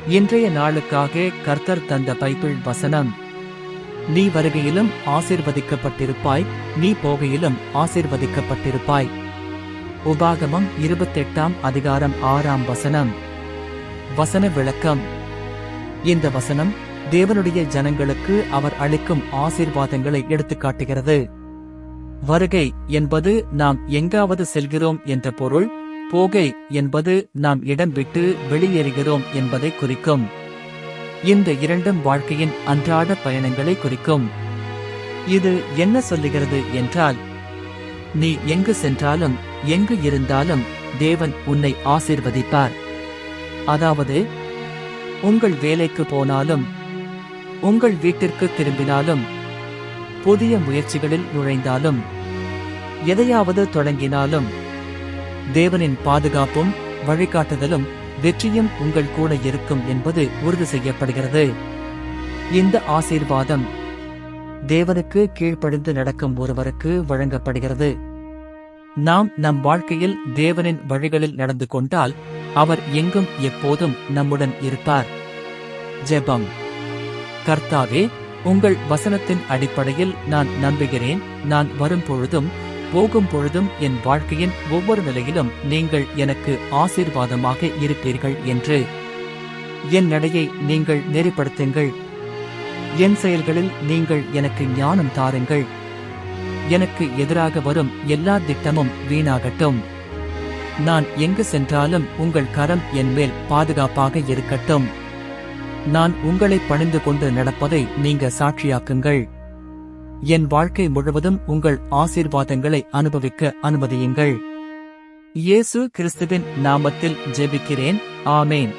இன்றைய நாளுக்காக கர்த்தர் தந்த பைபிள் வசனம். நீ வருகையிலும் ஆசீர்வதிக்கப்பட்டிருப்பாய், நீ போகையிலும் ஆசீர்வதிக்கப்பட்டிருப்பாய். உபாகமம் 28ஆம் அதிகாரம் 6ஆம் வசனம். வசன விளக்கம். இந்த வசனம் தேவனுடைய ஜனங்களுக்கு அவர் அளிக்கும் ஆசீர்வாதங்களை எடுத்துக்காட்டுகிறது. வருகை என்பது நாம் எங்காவது செல்கிறோம் என்ற பொருள், போகை என்பது நாம் இடம் விட்டு வெளியேறுகிறோம் என்பதை குறிக்கும். இந்த இரண்டும் வாழ்க்கையின் அன்றாட பயணங்களை குறிக்கும். இது என்ன சொல்லுகிறது என்றால், நீ எங்கு சென்றாலும் எங்கு இருந்தாலும் தேவன் உன்னை ஆசீர்வதிப்பார். அதாவது, உங்கள் வேலைக்கு போனாலும், உங்கள் வீட்டிற்கு திரும்பினாலும், புதிய முயற்சிகளில் நுழைந்தாலும், எதையாவது தொடங்கினாலும், தேவனின் பாதுகாப்பும் வழிகாட்டுதலும் வெற்றியும் உங்கள் கூட இருக்கும் என்பது உறுதி செய்யப்படுகிறது. இந்த ஆசீர்வாதம் தேவனுக்கு கீழ்ப்படிந்து நடக்கும் ஒருவருக்கு வழங்கப்படுகிறது. நாம் நம் வாழ்க்கையில் தேவனின் வழிகளில் நடந்து கொண்டால் அவர் எங்கும் எப்போதும் நம்முடன் இருப்பார். ஜெபம். கர்த்தாவே, உங்கள் வசனத்தின் அடிப்படையில் நான் நம்புகிறேன். நான் வரும் பொழுதும் போகும் பொழுதும் என் வாழ்க்கையின் ஒவ்வொரு நிலையிலும் நீங்கள் எனக்கு ஆசீர்வாதமாக இருப்பீர்கள் என்று. என் நடையை நீங்கள் நெறிப்படுத்துங்கள். என் செயல்களில் நீங்கள் எனக்கு ஞானம் தாருங்கள். எனக்கு எதிராக வரும் எல்லா திட்டமும் வீணாகட்டும். நான் எங்கு சென்றாலும் உங்கள் கரம் என் மேல் பாதுகாப்பாக இருக்கட்டும். நான் உங்களை பணிந்து கொண்டு நடப்பதை நீங்க சாட்சியாக்குங்கள். என் வாழ்க்கை முழுவதும் உங்கள் ஆசீர்வாதங்களை அனுபவிக்க அனுமதியுங்கள். இயேசு கிறிஸ்துவின் நாமத்தில் ஜெபிக்கிறேன். ஆமேன்.